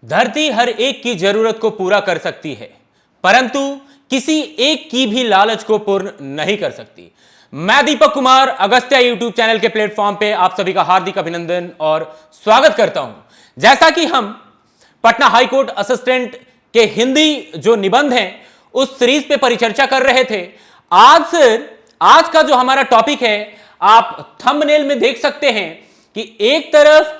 धरती हर एक की जरूरत को पूरा कर सकती है, परंतु किसी एक की भी लालच को पूर्ण नहीं कर सकती। मैं दीपक कुमार अगस्त्या यूट्यूब चैनल के प्लेटफॉर्म पे आप सभी का हार्दिक अभिनंदन और स्वागत करता हूं। जैसा कि हम पटना हाईकोर्ट असिस्टेंट के हिंदी जो निबंध हैं उस सीरीज पे परिचर्चा कर रहे थे। आज का जो हमारा टॉपिक है, आप थंबनेल में देख सकते हैं कि एक तरफ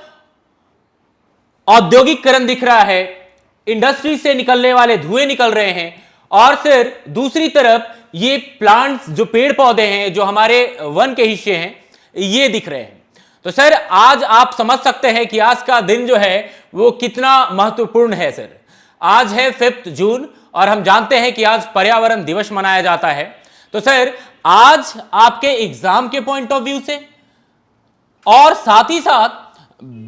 औद्योगिकरण दिख रहा है, इंडस्ट्री से निकलने वाले धुएं निकल रहे हैं, और फिर दूसरी तरफ ये प्लांट्स जो पेड़ पौधे हैं जो हमारे वन के हिस्से हैं ये दिख रहे हैं। तो सर आज आप समझ सकते हैं कि आज का दिन जो है वो कितना महत्वपूर्ण है। सर आज है 5 जून और हम जानते हैं कि आज पर्यावरण दिवस मनाया जाता है। तो सर आज आपके एग्जाम के पॉइंट ऑफ व्यू से और साथ ही साथ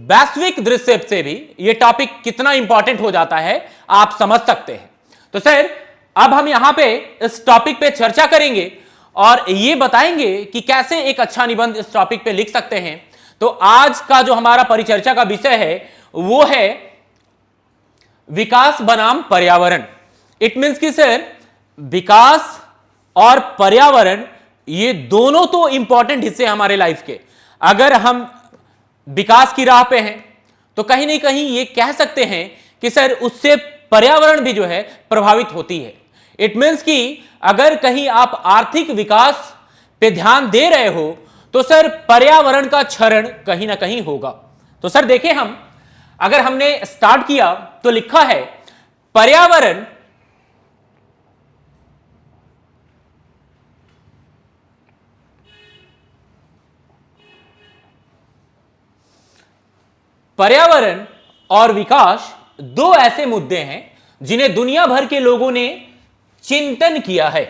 वैश्विक दृश्य से भी ये टॉपिक कितना इंपॉर्टेंट हो जाता है आप समझ सकते हैं। तो सर अब हम यहां पे इस टॉपिक पे चर्चा करेंगे और ये बताएंगे कि कैसे एक अच्छा निबंध इस टॉपिक पे लिख सकते हैं। तो आज का जो हमारा परिचर्चा का विषय है वो है विकास बनाम पर्यावरण। इट मींस कि सर विकास और पर्यावरण ये दोनों तो इंपॉर्टेंट हिस्से हमारे लाइफ के। अगर हम विकास की राह पे हैं तो कहीं ना कहीं ये कह सकते हैं कि सर उससे पर्यावरण भी जो है प्रभावित होती है। इट मींस कि अगर कहीं आप आर्थिक विकास पे ध्यान दे रहे हो तो सर पर्यावरण का क्षरण कहीं ना कहीं होगा। तो सर देखिए, हम अगर हमने स्टार्ट किया तो लिखा है पर्यावरण और विकास दो ऐसे मुद्दे हैं जिन्हें दुनिया भर के लोगों ने चिंतन किया है।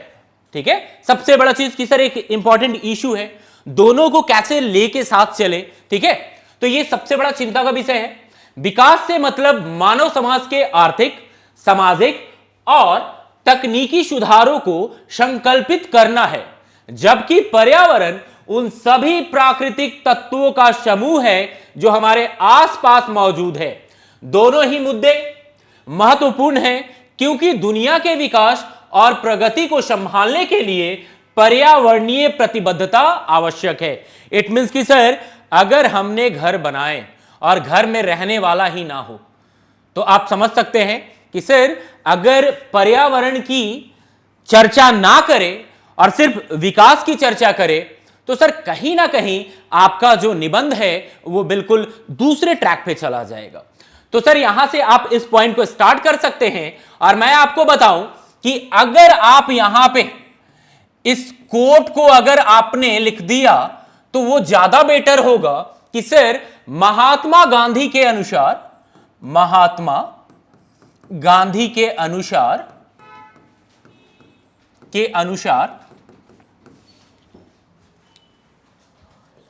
ठीक है, सबसे बड़ा चीज कि सर एक इंपॉर्टेंट इशू है, दोनों को कैसे लेके साथ चले। ठीक है, तो ये सबसे बड़ा चिंता का विषय है। विकास से मतलब मानव समाज के आर्थिक, सामाजिक और तकनीकी सुधारों को संकल्पित करना है, जबकि पर्यावरण उन सभी प्राकृतिक तत्वों का समूह है जो हमारे आसपास मौजूद है। दोनों ही मुद्दे महत्वपूर्ण हैं क्योंकि दुनिया के विकास और प्रगति को संभालने के लिए पर्यावरणीय प्रतिबद्धता आवश्यक है। इट मींस कि सर अगर हमने घर बनाए और घर में रहने वाला ही ना हो तो आप समझ सकते हैं कि सर अगर पर्यावरण की चर्चा ना करें और सिर्फ विकास की चर्चा करें तो सर कहीं ना कहीं आपका जो निबंध है वो बिल्कुल दूसरे ट्रैक पे चला जाएगा। तो सर यहां से आप इस पॉइंट को स्टार्ट कर सकते हैं और मैं आपको बताऊं कि अगर आप यहां पे इस कोट को अगर आपने लिख दिया तो वो ज्यादा बेटर होगा कि सर महात्मा गांधी के अनुसार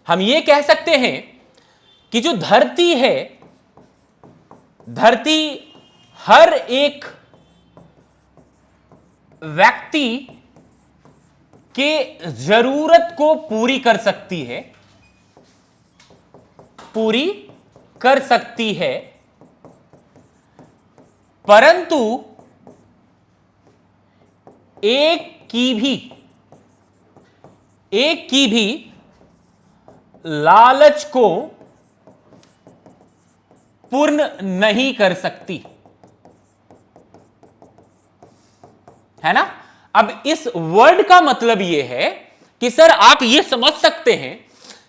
हम ये कह सकते हैं कि जो धरती है, धरती हर एक व्यक्ति के जरूरत को पूरी कर सकती है, परंतु एक की भी लालच को पूर्ण नहीं कर सकती, है ना। अब इस वर्ड का मतलब यह है कि सर आप यह समझ सकते हैं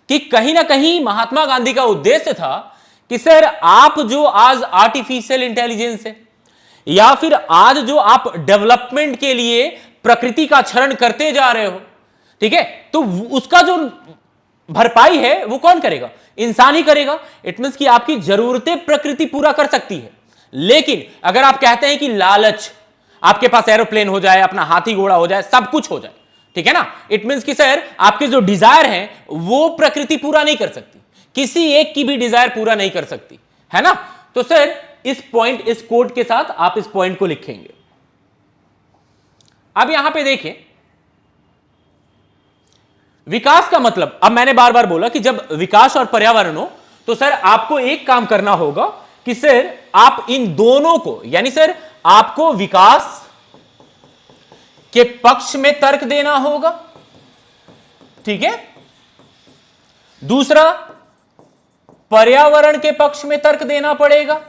कि कहीं ना कहीं महात्मा गांधी का उद्देश्य था कि सर आप जो आज आर्टिफिशियल इंटेलिजेंस है या फिर आज जो आप डेवलपमेंट के लिए प्रकृति का क्षरण करते जा रहे हो, ठीक है, तो उसका जो भरपाई है वो कौन करेगा? इंसान ही करेगा। इट मींस कि आपकी जरूरतें प्रकृति पूरा कर सकती है, लेकिन अगर आप कहते हैं कि लालच, आपके पास एरोप्लेन हो जाए, अपना हाथी घोड़ा हो जाए, सब कुछ हो जाए, ठीक है ना, इट मींस कि सर आपके जो डिजायर है वो प्रकृति पूरा नहीं कर सकती, किसी एक की भी डिजायर पूरा नहीं कर सकती, है ना। तो सर इस पॉइंट, इस कोड के साथ आप इस पॉइंट को लिखेंगे। अब यहां पे देखें विकास का मतलब, अब मैंने बार बार बोला कि जब विकास और पर्यावरण हो तो सर आपको एक काम करना होगा कि सर आप इन दोनों को, यानी सर आपको विकास के पक्ष में तर्क देना होगा, ठीक है, दूसरा पर्यावरण के पक्ष में तर्क देना पड़ेगा,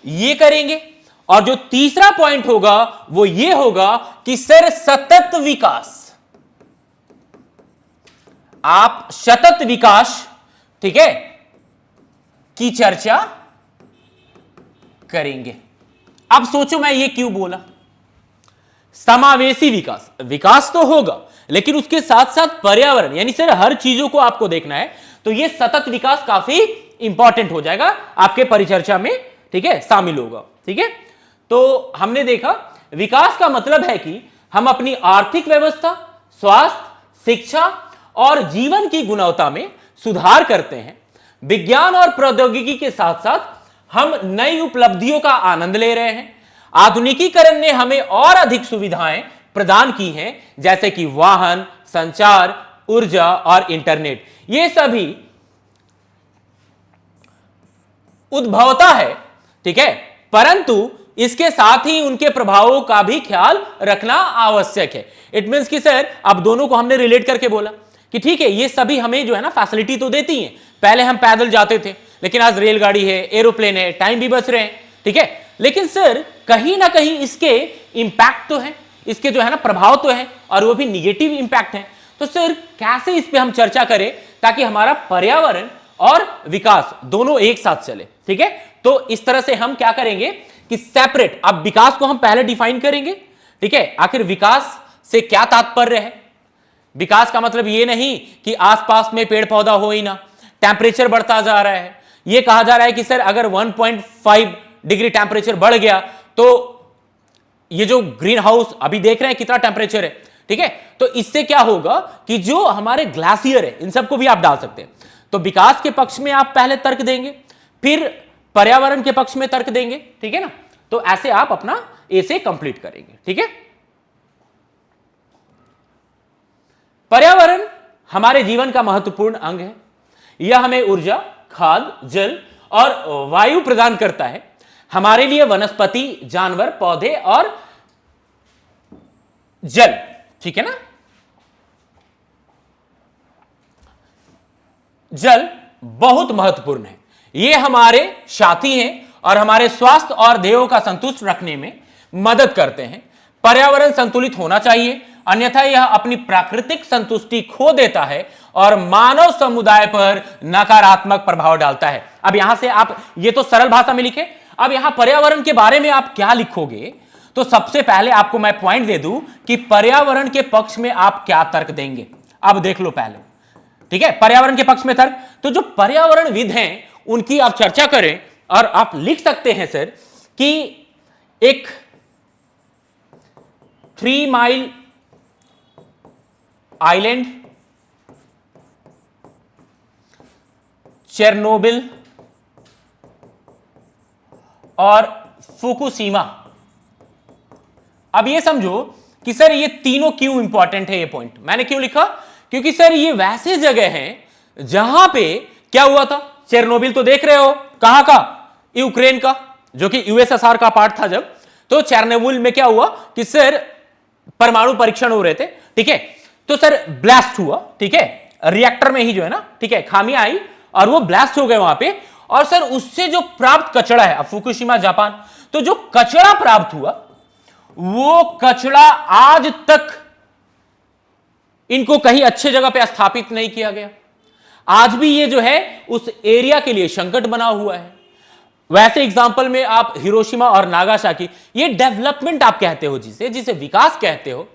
ये करेंगे। और जो तीसरा पॉइंट होगा वो ये होगा कि सर सतत विकास, आप सतत विकास, ठीक है, की चर्चा करेंगे। अब सोचो मैं ये क्यों बोला, समावेशी विकास, विकास तो होगा लेकिन उसके साथ साथ पर्यावरण, यानी सर हर चीजों को आपको देखना है, तो ये सतत विकास काफी इंपॉर्टेंट हो जाएगा आपके परिचर्चा में, ठीक है, शामिल होगा, ठीक है। तो हमने देखा विकास का मतलब है कि हम अपनी आर्थिक व्यवस्था, स्वास्थ्य, शिक्षा और जीवन की गुणवत्ता में सुधार करते हैं। विज्ञान और प्रौद्योगिकी के साथ साथ हम नई उपलब्धियों का आनंद ले रहे हैं। आधुनिकीकरण ने हमें और अधिक सुविधाएं प्रदान की हैं, जैसे कि वाहन, संचार, ऊर्जा और इंटरनेट। ये सभी उद्भवता है, ठीक है, परंतु इसके साथ ही उनके प्रभावों का भी ख्याल रखना आवश्यक है। इट मींस कि सर अब दोनों को हमने रिलेट करके बोला कि ठीक है ये सभी हमें जो है ना फैसिलिटी तो देती हैं। पहले हम पैदल जाते थे लेकिन आज रेलगाड़ी है, एरोप्लेन है, टाइम भी बच रहे हैं, ठीक है, लेकिन सर कहीं ना कहीं इसके इंपैक्ट तो है, इसके जो है ना प्रभाव तो है और वो भी निगेटिव इंपैक्ट है। तो सर कैसे इस पे हम चर्चा करें ताकि हमारा पर्यावरण और विकास दोनों एक साथ चले, ठीक है। तो इस तरह से हम क्या करेंगे कि सेपरेट, अब विकास को हम पहले डिफाइन करेंगे, ठीक है, आखिर विकास से क्या तात्पर्य है। विकास का मतलब ये नहीं कि आसपास में पेड़ पौधा हो ही ना, टेम्परेचर बढ़ता जा रहा है, ये कहा जा रहा है कि सर अगर 1.5 डिग्री टेम्परेचर बढ़ गया तो ये जो ग्रीन हाउस अभी देख रहे हैं कितना टेम्परेचर है, ठीक है, तो इससे क्या होगा कि जो हमारे ग्लेशियर है इन सबको भी आप डाल सकते हैं। तो विकास के पक्ष में आप पहले तर्क देंगे, फिर पर्यावरण के पक्ष में तर्क देंगे, ठीक है ना। तो ऐसे आप अपना ए से कंप्लीट करेंगे, ठीक है। पर्यावरण हमारे जीवन का महत्वपूर्ण अंग है। यह हमें ऊर्जा, खाद्य, जल और वायु प्रदान करता है। हमारे लिए वनस्पति, जानवर, पौधे और जल, ठीक है ना, जल बहुत महत्वपूर्ण है। ये हमारे साथी हैं और हमारे स्वास्थ्य और ध्येयों का संतुष्ट रखने में मदद करते हैं। पर्यावरण संतुलित होना चाहिए, अन्यथा यह अपनी प्राकृतिक संतुष्टि खो देता है और मानव समुदाय पर नकारात्मक प्रभाव डालता है। अब यहां से आप ये तो सरल भाषा में लिखे, अब यहां पर्यावरण के बारे में आप क्या लिखोगे, तो सबसे पहले आपको मैं पॉइंट दे दूं कि पर्यावरण के पक्ष में आप क्या तर्क देंगे। अब देख लो पहले, ठीक है, पर्यावरण के पक्ष में तर्क, तो जो पर्यावरणविद हैं उनकी आप चर्चा करें और आप लिख सकते हैं सर कि एक 3 माइल आइलैंड, चेरनोबिल और फुकुशिमा। अब ये समझो कि सर ये तीनों क्यों इंपॉर्टेंट है। ये पॉइंट मैंने क्यों लिखा, क्योंकि सर ये वैसे जगह हैं जहां पे क्या हुआ था। चेरनोबिल तो देख रहे हो, कहां का, यूक्रेन का, जो कि यूएसएसआर का पार्ट था जब। तो चेरनोबिल में क्या हुआ कि सर परमाणु परीक्षण हो रहे थे, ठीक है, तो सर ब्लास्ट हुआ, ठीक है, रिएक्टर में ही जो है ना, ठीक है, खामियां आई और वो ब्लास्ट हो गए वहां पे। और सर उससे जो प्राप्त कचरा है, अब फुकुशिमा जापान, तो जो कचरा प्राप्त हुआ वो कचरा आज तक इनको कहीं अच्छे जगह पे स्थापित नहीं किया गया। आज भी ये जो है उस एरिया के लिए संकट बना हुआ है। वैसे एग्जांपल में आप हिरोशिमा और नागासाकी, ये डेवलपमेंट आप कहते हो, जिसे विकास कहते हो,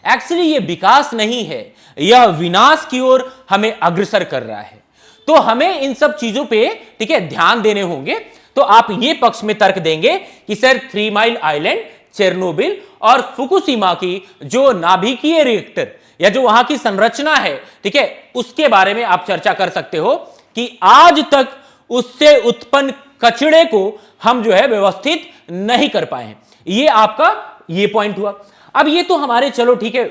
एक्चुअली ये विकास नहीं है, यह विनाश की ओर हमें अग्रसर कर रहा है। तो हमें इन सब चीजों पे, ठीक है, ध्यान देने होंगे। तो आप ये पक्ष में तर्क देंगे कि सर 3 माइल आइलैंड, चेरनोबिल और फुकुशिमा की जो नाभिकीय रिएक्टर या जो वहां की संरचना है, ठीक है, उसके बारे में आप चर्चा कर सकते हो कि आज तक उससे उत्पन्न कचरे को हम जो है व्यवस्थित नहीं कर पाए हैं। ये आपका ये पॉइंट हुआ। अब ये तो हमारे, चलो ठीक है,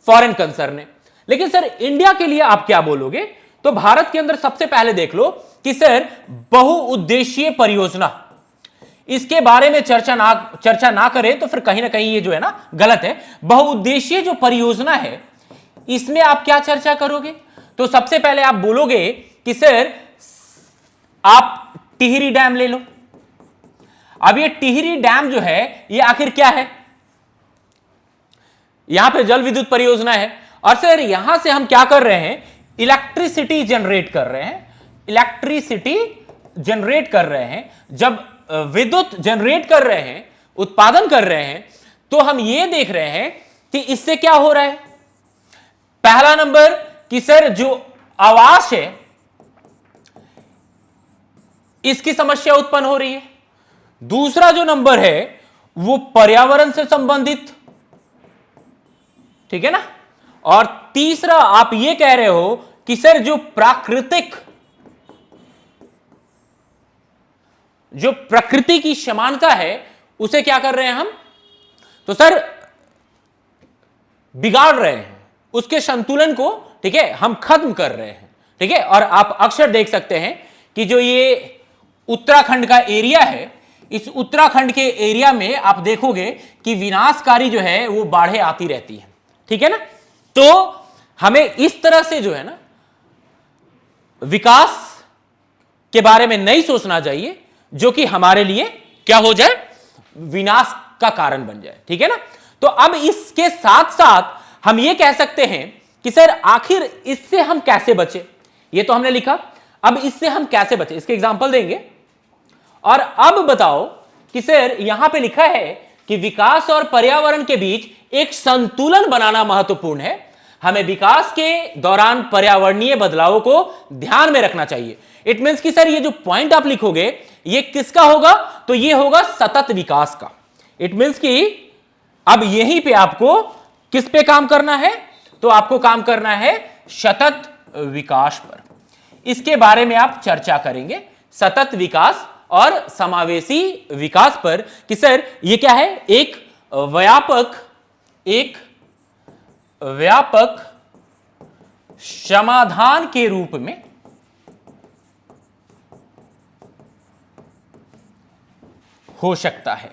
फॉरेन कंसर्न है, लेकिन सर इंडिया के लिए आप क्या बोलोगे। तो भारत के अंदर सबसे पहले देख लो कि सर बहुउद्देशीय परियोजना, इसके बारे में चर्चा ना करें तो फिर कहीं ना कहीं ये जो है ना गलत है। बहुउद्देशीय जो परियोजना है इसमें आप क्या चर्चा करोगे? तो सबसे पहले आप बोलोगे कि सर आप टिहरी डैम ले लो। अब ये टिहरी डैम जो है ये आखिर क्या है? यहां पे जल विद्युत परियोजना है और सर यहां से हम क्या कर रहे हैं? इलेक्ट्रिसिटी जनरेट कर रहे हैं। इलेक्ट्रिसिटी जनरेट कर रहे हैं। जब विद्युत जनरेट कर रहे हैं, उत्पादन कर रहे हैं, तो हम ये देख रहे हैं कि इससे क्या हो रहा है। पहला नंबर कि सर जो आवास है इसकी समस्या उत्पन्न हो रही है। दूसरा जो नंबर है वो पर्यावरण से संबंधित, ठीक है ना। और तीसरा आप ये कह रहे हो कि सर जो प्रकृति की समानता है उसे क्या कर रहे हैं हम? तो सर बिगाड़ रहे हैं, उसके संतुलन को, ठीक है, हम खत्म कर रहे हैं, ठीक है। और आप अक्सर देख सकते हैं कि जो ये उत्तराखंड का एरिया है, इस उत्तराखंड के एरिया में आप देखोगे कि विनाशकारी जो है वो बाढ़ें आती रहती है, ठीक है ना। तो हमें इस तरह से जो है ना विकास के बारे में नहीं सोचना चाहिए जो कि हमारे लिए क्या हो जाए, विनाश का कारण बन जाए, ठीक है ना। तो अब इसके साथ साथ हम ये कह सकते हैं कि सर आखिर इससे हम कैसे बचे। ये तो हमने लिखा, अब इससे हम कैसे बचे इसके एग्जांपल देंगे। और अब बताओ कि सर यहां पे लिखा है कि विकास और पर्यावरण के बीच एक संतुलन बनाना महत्वपूर्ण है। हमें विकास के दौरान पर्यावरणीय बदलावों को ध्यान में रखना चाहिए। इट मींस कि सर ये जो पॉइंट आप लिखोगे ये किसका होगा? तो ये होगा सतत विकास का। इट मींस कि अब यहीं पे आपको किस पे काम करना है? तो आपको काम करना है सतत विकास पर। इसके बारे में आप चर्चा करेंगे, सतत विकास और समावेशी विकास पर, कि सर ये क्या है? एक व्यापक समाधान के रूप में हो सकता है।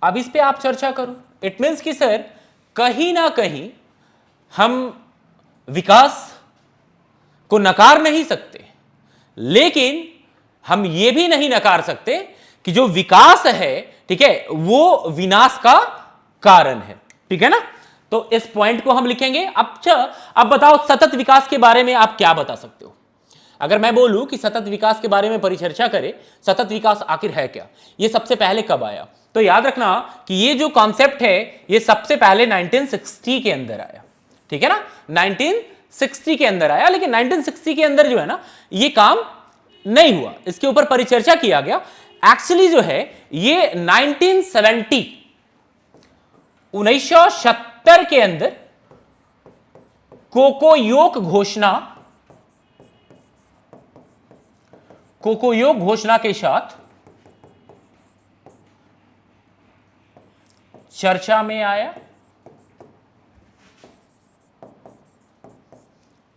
अब इस पे आप चर्चा करो। इट मीन्स कि सर कहीं ना कहीं हम विकास को नकार नहीं सकते, लेकिन हम ये भी नहीं नकार सकते कि जो विकास है, ठीक है, वो विनाश का कारण है, ठीक है ना। तो इस पॉइंट को हम लिखेंगे। अब बताओ सतत विकास के बारे में आप क्या बता सकते हो? अगर मैं बोलूं कि सतत विकास के बारे में परिचर्चा करें, सतत विकास आखिर है क्या, ये सबसे पहले कब आया? तो याद रखना कि ये जो कॉन्सेप्ट है ये सबसे पहले 1960 के अंदर आया, ठीक है ना। 1960 के अंदर आया, लेकिन 1960 के अंदर जो है ना ये काम नहीं हुआ, इसके ऊपर परिचर्चा किया गया। एक्चुअली जो है ये 1970 के अंदर कोकोयोग घोषणा के साथ चर्चा में आया,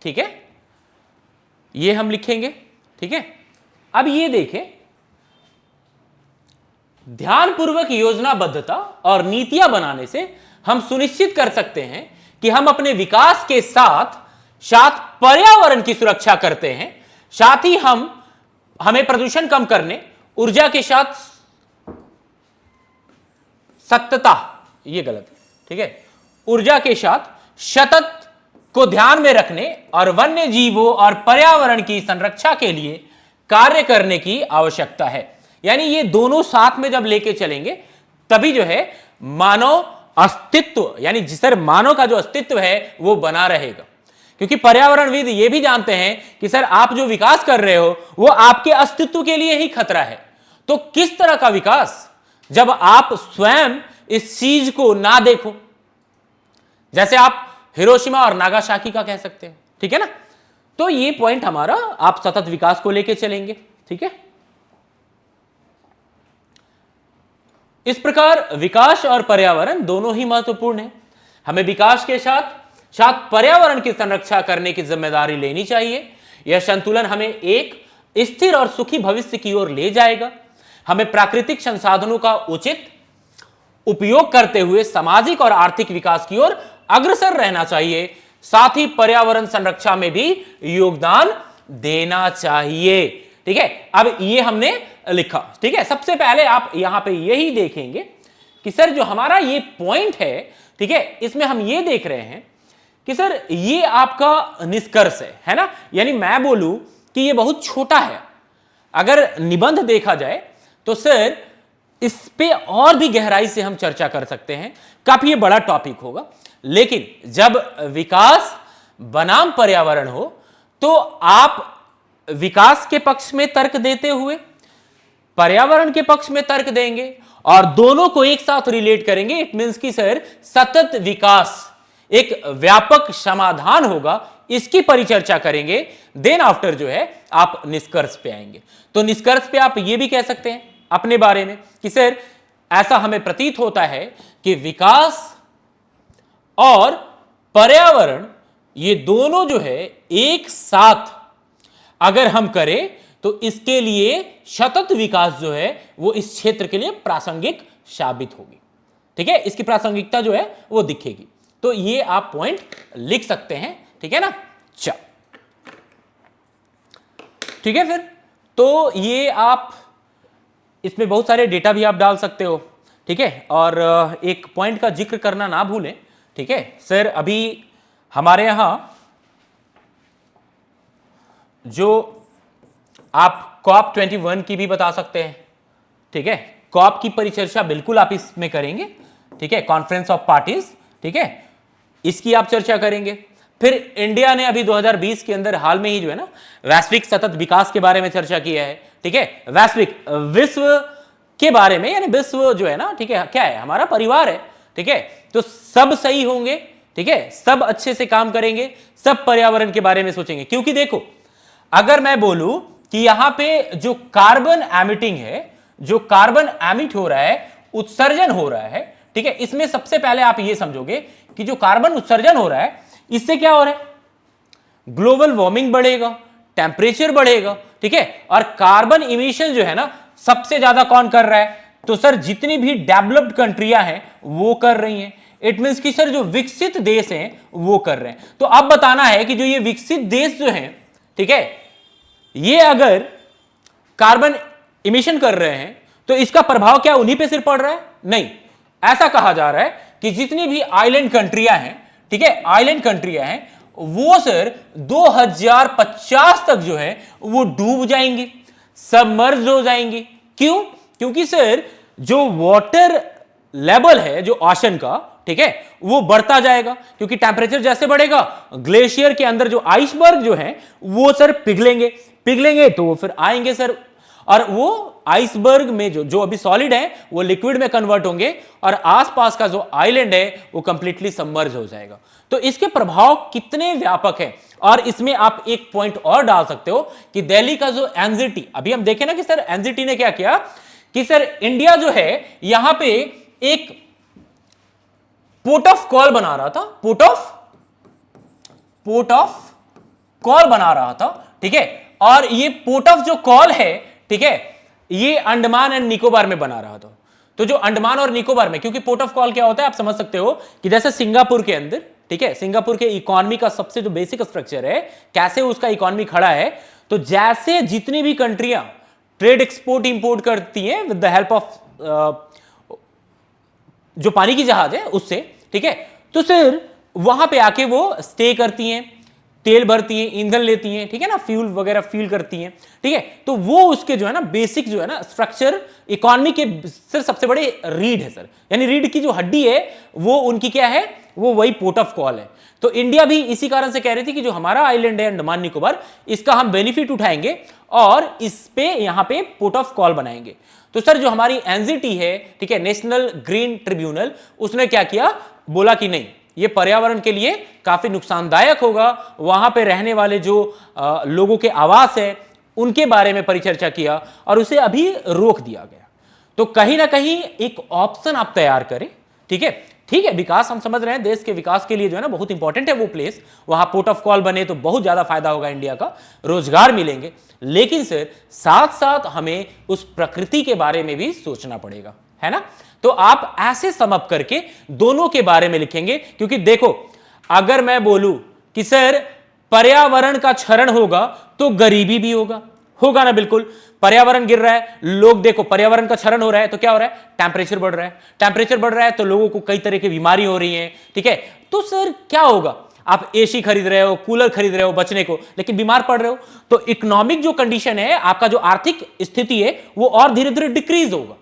ठीक है, ये हम लिखेंगे, ठीक है। अब ये देखें, ध्यानपूर्वक योजनाबद्धता और नीतियां बनाने से हम सुनिश्चित कर सकते हैं कि हम अपने विकास के साथ साथ पर्यावरण की सुरक्षा करते हैं, साथ ही हमें प्रदूषण कम करने, ऊर्जा के साथ सततता, ये गलत है, ठीक है, ऊर्जा के साथ सतत को ध्यान में रखने और वन्य जीवों और पर्यावरण की संरक्षा के लिए कार्य करने की आवश्यकता है। यानी ये दोनों साथ में जब लेके चलेंगे तभी जो है मानव अस्तित्व, यानी सर मानव का जो अस्तित्व है वो बना रहेगा। क्योंकि पर्यावरणविद ये भी जानते हैं कि सर आप जो विकास कर रहे हो वो आपके अस्तित्व के लिए ही खतरा है। तो किस तरह का विकास, जब आप स्वयं इस चीज को ना देखो, जैसे आप हिरोशिमा और नागासाकी का कह सकते हैं, ठीक है ना। तो ये पॉइंट हमारा, आप सतत विकास को लेके चलेंगे, ठीक है। इस प्रकार विकास और पर्यावरण दोनों ही महत्वपूर्ण है। हमें विकास के साथ साथ पर्यावरण की संरक्षा करने की जिम्मेदारी लेनी चाहिए। यह संतुलन हमें एक स्थिर और सुखी भविष्य की ओर ले जाएगा। हमें प्राकृतिक संसाधनों का उचित उपयोग करते हुए सामाजिक और आर्थिक विकास की ओर अग्रसर रहना चाहिए। साथ ही पर्यावरण संरक्षा में भी योगदान देना चाहिए। ठीक है, अब ये हमने लिखा। ठीक है, सबसे पहले आप यहां पे यही देखेंगे कि सर जो हमारा ये पॉइंट है, ठीक है, इसमें हम ये देख रहे हैं कि सर ये आपका निष्कर्ष है ना। यानी मैं बोलूं कि ये बहुत छोटा है। अगर निबंध देखा जाए तो सर इस पे और भी गहराई से हम चर्चा कर सकते हैं, काफी ये बड़ा टॉपिक होगा। लेकिन जब विकास बनाम पर्यावरण हो तो आप विकास के पक्ष में तर्क देते हुए पर्यावरण के पक्ष में तर्क देंगे और दोनों को एक साथ रिलेट करेंगे। इट मींस कि सर सतत विकास एक व्यापक समाधान होगा, इसकी परिचर्चा करेंगे। देन आफ्टर जो है आप निष्कर्ष पे आएंगे। तो निष्कर्ष पे आप ये भी कह सकते हैं अपने बारे में कि सर ऐसा हमें प्रतीत होता है कि विकास और पर्यावरण ये दोनों जो है एक साथ अगर हम करें तो इसके लिए सतत विकास जो है वो इस क्षेत्र के लिए प्रासंगिक साबित होगी। ठीक है, इसकी प्रासंगिकता जो है वो दिखेगी। तो ये आप पॉइंट लिख सकते हैं। ठीक है ना। चल ठीक है, फिर तो ये आप इसमें बहुत सारे डेटा भी आप डाल सकते हो। ठीक है, और एक पॉइंट का जिक्र करना ना भूलें। ठीक है सर, अभी हमारे यहां जो आप कॉप 21 की भी बता सकते हैं। ठीक है, कॉप की परिचर्चा बिल्कुल आप इसमें करेंगे। ठीक है, कॉन्फ्रेंस ऑफ पार्टीज, ठीक है, इसकी आप चर्चा करेंगे। फिर इंडिया ने अभी 2020 के अंदर हाल में ही जो है ना वैश्विक सतत विकास के बारे में चर्चा की है। ठीक है, वैश्विक विश्व के बारे में, यानी विश्व जो है ना, ठीक है, क्या है, हमारा परिवार है। ठीक है, तो सब सही होंगे। ठीक है, सब अच्छे से काम करेंगे, सब पर्यावरण के बारे में सोचेंगे। क्योंकि देखो, अगर मैं बोलूं कि यहां पे जो कार्बन एमिटिंग है, जो कार्बन एमिट हो रहा है, उत्सर्जन हो रहा है, ठीक है, इसमें सबसे पहले आप ये समझोगे कि जो कार्बन उत्सर्जन हो रहा है इससे क्या हो रहा है, ग्लोबल वार्मिंग बढ़ेगा, टेम्परेचर बढ़ेगा। ठीक है, और कार्बन इमिशन जो है ना सबसे ज्यादा कौन कर रहा है, तो सर जितनी भी डेवलप्ड कंट्रियां हैं वो कर रही हैं। इट मींस कि सर जो विकसित देश हैं वो कर रहे हैं। तो अब बताना है कि जो ये विकसित देश जो हैं, ठीक है, ये अगर कार्बन इमिशन कर रहे हैं तो इसका प्रभाव क्या उन्हीं पे सिर्फ पड़ रहा है? नहीं, ऐसा कहा जा रहा है कि जितनी भी आइलैंड कंट्रियां हैं, ठीक है, आइलैंड कंट्रियां हैं, वो सर 2050 तक जो है वो डूब जाएंगी, सबमर्ज हो जाएंगी। क्यों? क्योंकि सर जो वाटर लेवल है जो ओशन का, ठीक है, वो बढ़ता जाएगा। क्योंकि टेम्परेचर जैसे बढ़ेगा, ग्लेशियर के अंदर जो आइसबर्ग जो है वो सर पिघलेंगे तो वो फिर आएंगे सर, और वो आइसबर्ग में जो अभी सॉलिड है वो लिक्विड में कन्वर्ट होंगे और आसपास का जो आइलैंड है वो कंप्लीटली सबमर्ज हो जाएगा। तो इसके प्रभाव कितने व्यापक है। और इसमें आप एक पॉइंट और डाल सकते हो कि दिल्ली का जो एनजीटी, अभी हम देखें ना कि सर एनजीटी ने क्या किया कि सर इंडिया जो है यहां पे एक पोर्ट ऑफ कॉल बना रहा था, पोर्ट ऑफ कॉल बना रहा था। ठीक है, और ये पोर्ट ऑफ जो कॉल है, ठीक है, ये अंडमान एंड निकोबार में बना रहा था। तो जो अंडमान और निकोबार में, क्योंकि पोर्ट ऑफ कॉल क्या होता है आप समझ सकते हो कि जैसे सिंगापुर के अंदर, ठीक है, सिंगापुर के इकोनॉमी का सबसे जो बेसिक स्ट्रक्चर है, कैसे उसका इकोनॉमी खड़ा है, तो जैसे जितनी भी कंट्रियां ट्रेड एक्सपोर्ट इंपोर्ट करती हैं विद द हेल्प ऑफ जो पानी की जहाज है उससे, ठीक है, तो सर वहां पे आके वो स्टे करती हैं, तेल भरती हैं, ईंधन लेती हैं, ठीक है ना, फ्यूल वगैरह फील करती हैं। ठीक है, तो वो उसके जो है ना बेसिक जो है ना स्ट्रक्चर इकोनॉमी के सर सबसे बड़े रीढ़ है सर, यानी रीढ़ की जो हड्डी है वो उनकी क्या है, वो वही पोर्ट ऑफ कॉल है। तो इंडिया भी इसी कारण से कह रही थी कि जो हमारा आइलैंड है अंडमान निकोबार, इसका हम बेनिफिट उठाएंगे और इस पे यहां पे पोर्ट ऑफ कॉल बनाएंगे। तो सर जो हमारी एनजीटी है, ठीक है, नेशनल ग्रीन ट्रिब्यूनल, उसने क्या किया, बोला कि नहीं, ये पर्यावरण के लिए काफी नुकसानदायक होगा, वहां पे रहने वाले जो लोगों के आवास है उनके बारे में परिचर्चा किया और उसे अभी रोक दिया गया। तो कहीं ना कहीं एक ऑप्शन आप तैयार करें, ठीक है, ठीक है, विकास हम समझ रहे हैं, देश के विकास के लिए जो है ना बहुत इंपॉर्टेंट है वो प्लेस, वहां पोर्ट ऑफ कॉल बने तो बहुत ज्यादा फायदा होगा इंडिया का, रोजगार मिलेंगे। लेकिन सर साथ साथ हमें उस प्रकृति के बारे में भी सोचना पड़ेगा, है ना। तो आप ऐसे सम अप करके दोनों के बारे में लिखेंगे, क्योंकि देखो अगर मैं बोलूं कि सर पर्यावरण का क्षरण होगा तो गरीबी भी होगा ना, बिल्कुल। पर्यावरण गिर रहा है, लोग देखो पर्यावरण का क्षरण हो रहा है तो क्या हो रहा है, टेम्परेचर बढ़ रहा है, टेम्परेचर बढ़ रहा है तो लोगों को कई तरह की बीमारी हो रही है, ठीक है। तो सर क्या होगा, आप एसी खरीद रहे हो, कूलर खरीद रहे हो बचने को, लेकिन बीमार पड़ रहे हो, तो इकोनॉमिक जो कंडीशन है, आपका जो आर्थिक स्थिति है वो और धीरे धीरे डिक्रीज होगा।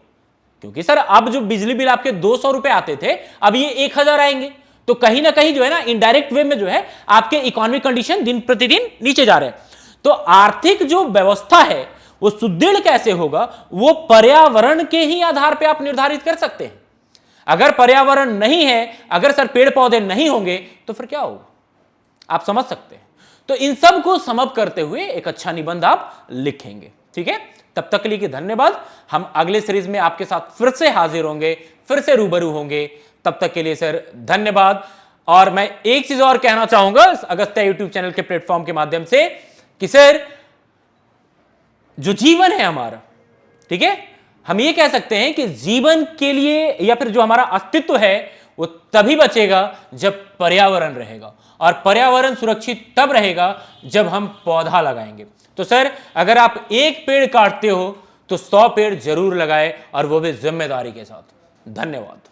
क्योंकि सर अब जो बिजली बिल आपके 200 रुपए आते थे, अब ये 1000 आएंगे, तो कहीं ना कहीं जो है ना इनडायरेक्ट वे में जो है आपके इकोनॉमिक कंडीशन दिन प्रतिदिन नीचे जा रहे हैं। तो आर्थिक जो व्यवस्था है वो सुदृढ़ कैसे होगा, वो पर्यावरण के ही आधार पे आप निर्धारित कर सकते हैं। अगर पर्यावरण नहीं है, अगर सर पेड़ पौधे नहीं होंगे तो फिर क्या होगा, आप समझ सकते हैं। तो इन सब को समअप करते हुए एक अच्छा निबंध आप लिखेंगे, ठीक है। तब तक के लिए धन्यवाद। हम अगले सीरीज में आपके साथ फिर से हाजिर होंगे, फिर से रूबरू होंगे। तब तक के लिए सर धन्यवाद। और मैं एक चीज और कहना चाहूंगा अगस्त्या यूट्यूब चैनल के प्लेटफॉर्म के माध्यम से कि सर जो जीवन है हमारा, ठीक है, हम ये कह सकते हैं कि जीवन के लिए या फिर जो हमारा अस्तित्व है वो तभी बचेगा जब पर्यावरण रहेगा, और पर्यावरण सुरक्षित तब रहेगा जब हम पौधा लगाएंगे। तो सर अगर आप एक पेड़ काटते हो तो 100 पेड़ जरूर लगाए, और वो भी जिम्मेदारी के साथ। धन्यवाद।